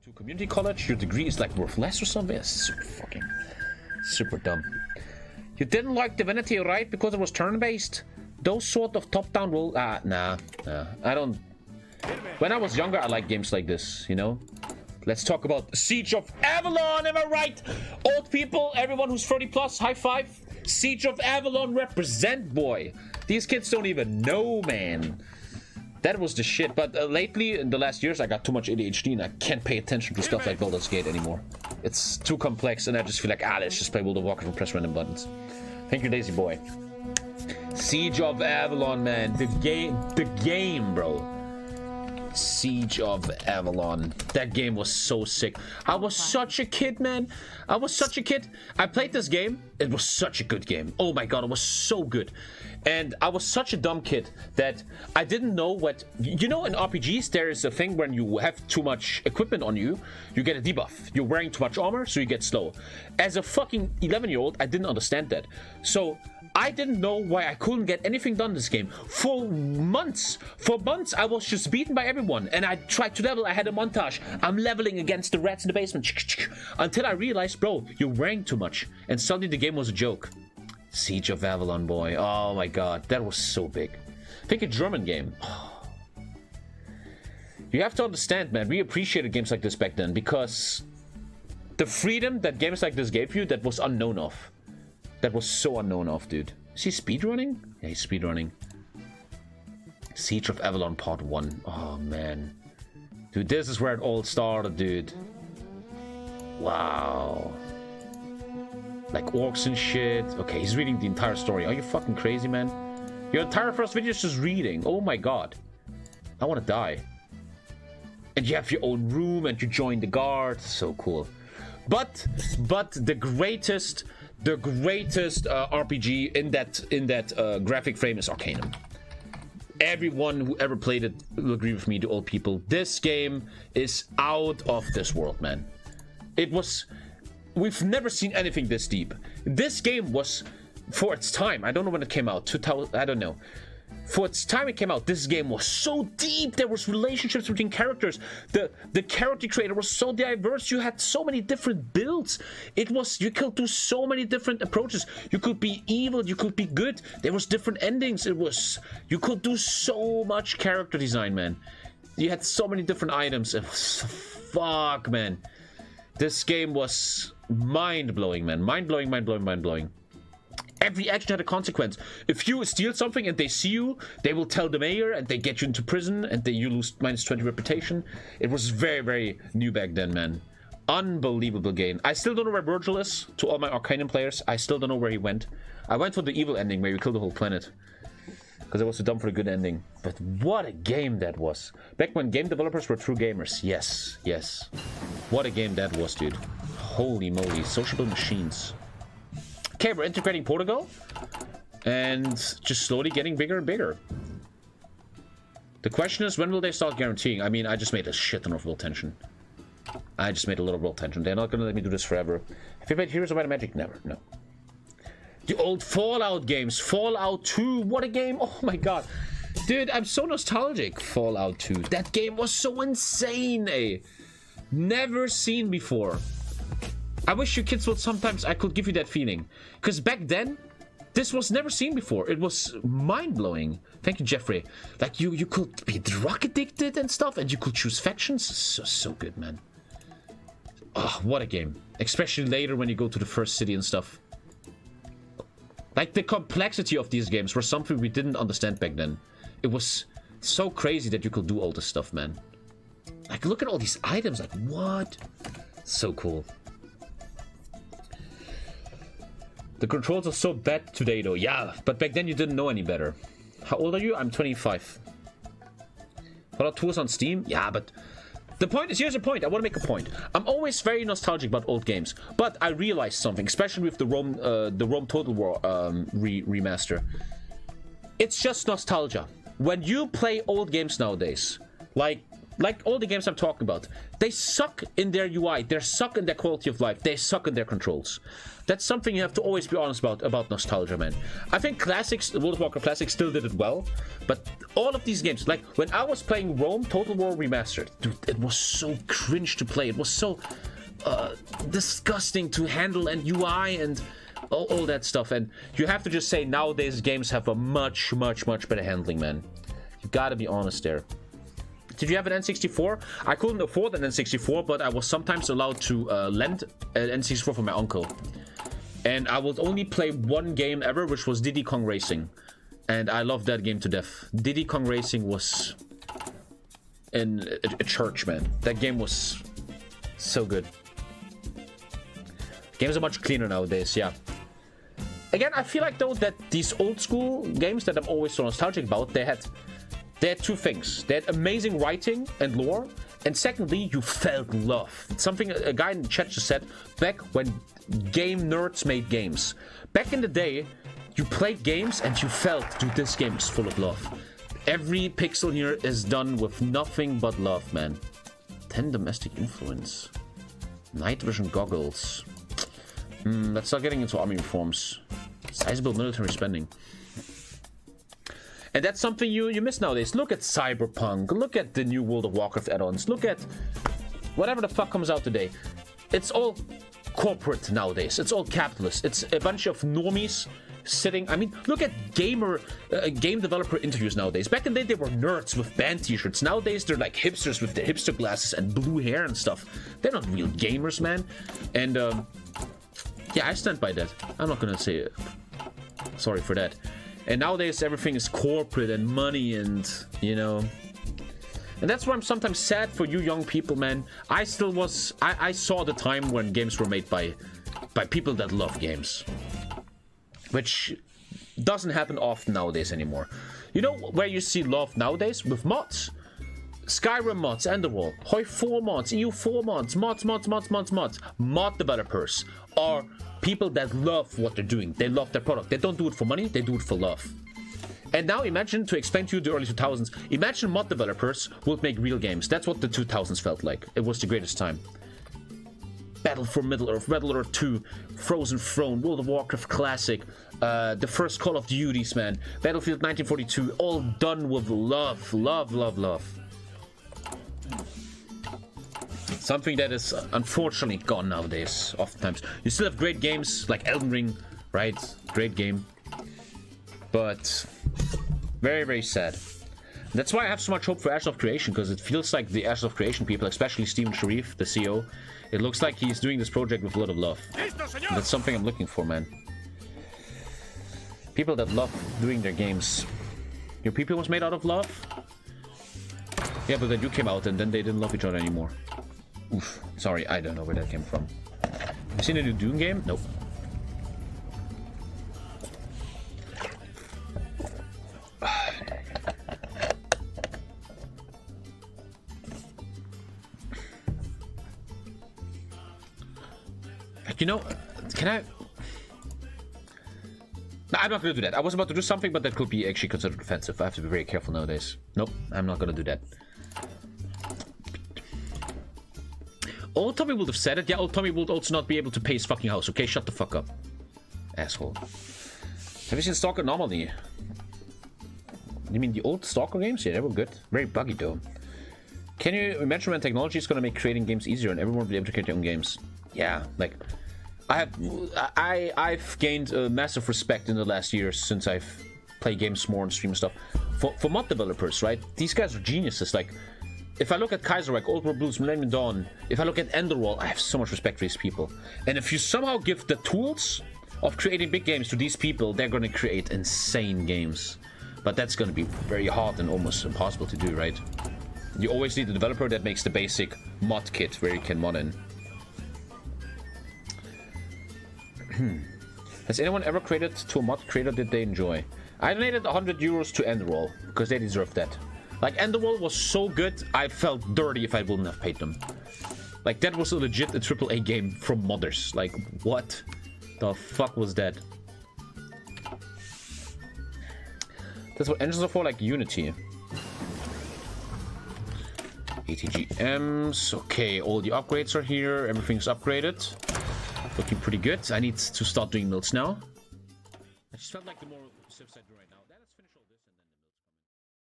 To community college, your degree is like worth less or something. It's super dumb. You didn't like Divinity, right? Because it was turn-based. Those sort of top-down role. Nah. I don't. When I was younger, I liked games like this. You know. Let's talk about Siege of Avalon. Am I right? Old people, everyone who's 30 plus, high five. Siege of Avalon represent, boy. These kids don't even know, man. That was the shit. But lately, in the last years, I got too much ADHD and I can't pay attention to stuff like Baldur's Gate anymore. It's too complex and I just feel like, let's just play World of Warcraft and press random buttons. Thank you, Daisy Boy. Siege of Avalon, man. The game, bro. Siege of Avalon. That game was so sick. I was such a kid, man. I was such a kid. I played this game. It was such a good game. Oh my god, it was so good. And I was such a dumb kid that I didn't know what... You know, in RPGs, there is a thing when you have too much equipment on you, you get a debuff. You're wearing too much armor, so you get slow. As a fucking 11-year-old, I didn't understand that. So I didn't know why I couldn't get anything done in this game. For months, I was just beaten by everyone. And I tried to level. I had a montage. I'm leveling against the rats in the basement. Until I realized, bro, you're wearing too much. And suddenly the game was a joke. Siege of Avalon, boy. Oh my god, that was so big. I think a German game. You have to understand, man, we appreciated games like this back then because the freedom that games like this gave you, that was unknown of. That was so unknown of, dude. Is he speedrunning? Yeah, he's speedrunning. Siege of Avalon Part 1. Oh, man. Dude, this is where it all started, dude. Wow. Like orcs and shit. Okay, he's reading the entire story. Are you fucking crazy, man? Your entire first video is just reading. Oh my god. I want to die. And you have your own room and you join the guard. So cool. But the greatest RPG in that graphic frame is Arcanum. Everyone who ever played it will agree with me, the old people. This game is out of this world, man. It was... We've never seen anything this deep. This game was, for its time, I don't know when it came out, 2000, I don't know. For its time it came out, this game was so deep. There was relationships between characters. The character creator was so diverse. You had so many different builds. It was, you could do so many different approaches. You could be evil, you could be good. There was different endings. It was, you could do so much character design, man. You had so many different items. It was, fuck, man. This game was mind-blowing, man. Mind-blowing. Every action had a consequence. If you steal something and they see you, they will tell the mayor and they get you into prison and you lose -20 reputation. It was very, very new back then, man. Unbelievable game. I still don't know where Virgil is, to all my Arcanum players. I still don't know where he went. I went for the evil ending where you kill the whole planet. Because it was too dumb for a good ending. But what a game that was. Back when game developers were true gamers. Yes. What a game that was, dude. Holy moly. Sociable machines. Okay, we're integrating Portugal. And just slowly getting bigger and bigger. The question is, when will they start guaranteeing? I mean, I just made a shit ton of world tension. I just made a lot of world tension. They're not going to let me do this forever. Have you played Heroes of Might and Magic? Never. No. The old Fallout games. Fallout 2. What a game. Oh my god. Dude, I'm so nostalgic. Fallout 2. That game was so insane, eh? Never seen before. I wish you kids would sometimes... I could give you that feeling. Because back then, this was never seen before. It was mind-blowing. Thank you, Jeffrey. Like, you could be drug addicted and stuff, and you could choose factions. So good, man. Oh, what a game. Especially later when you go to the first city and stuff. Like, the complexity of these games were something we didn't understand back then. It was so crazy that you could do all this stuff, man. Like, look at all these items. Like, what? So cool. The controls are so bad today, though. Yeah, but back then you didn't know any better. How old are you? I'm 25. Fallout 2 is on Steam? Yeah, but... The point is, here's the point. I want to make a point. I'm always very nostalgic about old games, but I realized something, especially with the Rome Total War remaster. It's just nostalgia. When you play old games nowadays, like like all the games I'm talking about, they suck in their UI, they suck in their quality of life, they suck in their controls. That's something you have to always be honest about nostalgia, man. I think classics, World of Warcraft Classic still did it well, but all of these games, like when I was playing Rome Total War Remastered, dude, it was so cringe to play. It was so disgusting to handle, and UI and all that stuff. And you have to just say nowadays games have a much better handling, man. You gotta be honest there. Did you have an N64? I couldn't afford an N64, but I was sometimes allowed to lend an N64 from my uncle. And I would only play one game ever, which was Diddy Kong Racing. And I loved that game to death. Diddy Kong Racing was in a church, man. That game was so good. Games are much cleaner nowadays, yeah. Again, I feel like, though, that these old school games that I'm always so nostalgic about, they had two things. They had amazing writing and lore, and secondly, you felt love. Something a guy in the chat just said, back when game nerds made games. Back in the day, you played games and you felt, dude, this game is full of love. Every pixel here is done with nothing but love, man. 10 domestic influence. Night vision goggles. Let's start getting into army reforms. Sizable military spending. And that's something you miss nowadays. Look at Cyberpunk. Look at the new World of Warcraft add-ons. Look at whatever the fuck comes out today. It's all corporate nowadays. It's all capitalist. It's a bunch of normies sitting. I mean, look at game developer interviews nowadays. Back in the day, they were nerds with band t-shirts. Nowadays, they're like hipsters with the hipster glasses and blue hair and stuff. They're not real gamers, man. And yeah, I stand by that. I'm not gonna say sorry for that. And nowadays, everything is corporate and money and, you know. And that's why I'm sometimes sad for you young people, man. I saw the time when games were made by people that love games. Which doesn't happen often nowadays anymore. You know where you see love nowadays? With mods. Skyrim mods, Enderwall, Hoi 4 mods, EU4 mods, mods. Mod developers are people that love what they're doing. They love their product. They don't do it for money, they do it for love. And now imagine, to explain to you the early 2000s, imagine mod developers would make real games. That's what the 2000s felt like. It was the greatest time. Battle for Middle-earth, Middle-earth 2, Frozen Throne, World of Warcraft Classic, the first Call of Duties, man, Battlefield 1942, all done with love, love. Something that is unfortunately gone nowadays, oftentimes. You still have great games like Elden Ring, right? Great game. But very sad. That's why I have so much hope for Ashes of Creation, because it feels like the Ashes of Creation people, especially Steven Sharif, the CEO, it looks like he's doing this project with a lot of love. That's something I'm looking for, man. People that love doing their games. Your people was made out of love? Yeah, but then you came out and then they didn't love each other anymore. Oof. Sorry, I don't know where that came from. Have you seen a new Doom game? Nope. You know, can I... No, I'm not gonna do that. I was about to do something, but that could be actually considered offensive. I have to be very careful nowadays. Nope, I'm not gonna do that. Old Tommy would have said it. Yeah, old Tommy would also not be able to pay his fucking house. Okay, shut the fuck up. Asshole. Have you seen Stalker Anomaly? You mean the old Stalker games? Yeah, they were good. Very buggy though. Can you imagine when technology is gonna make creating games easier and everyone will be able to create their own games? Yeah, like... I've gained a massive respect in the last years since I've played games more and stream stuff. For mod developers, right? These guys are geniuses. Like, if I look at Kaiserreich, Old World Blues, Millennium Dawn, if I look at Enderwall, I have so much respect for these people. And if you somehow give the tools of creating big games to these people, they're gonna create insane games. But that's gonna be very hard and almost impossible to do, right? You always need a developer that makes the basic mod kit where you can mod in. Has anyone ever created to a mod creator that they enjoy? I donated 100 euros to Enderwall because they deserve that. Like, Enderwall was so good, I felt dirty if I wouldn't have paid them. Like, that was a legit AAA game from modders. Like, what the fuck was that? That's what engines are for, like Unity. ATGMs. Okay, all the upgrades are here. Everything's upgraded. Looking pretty good. I need to start doing mills now. I just felt like the more civs I do right now.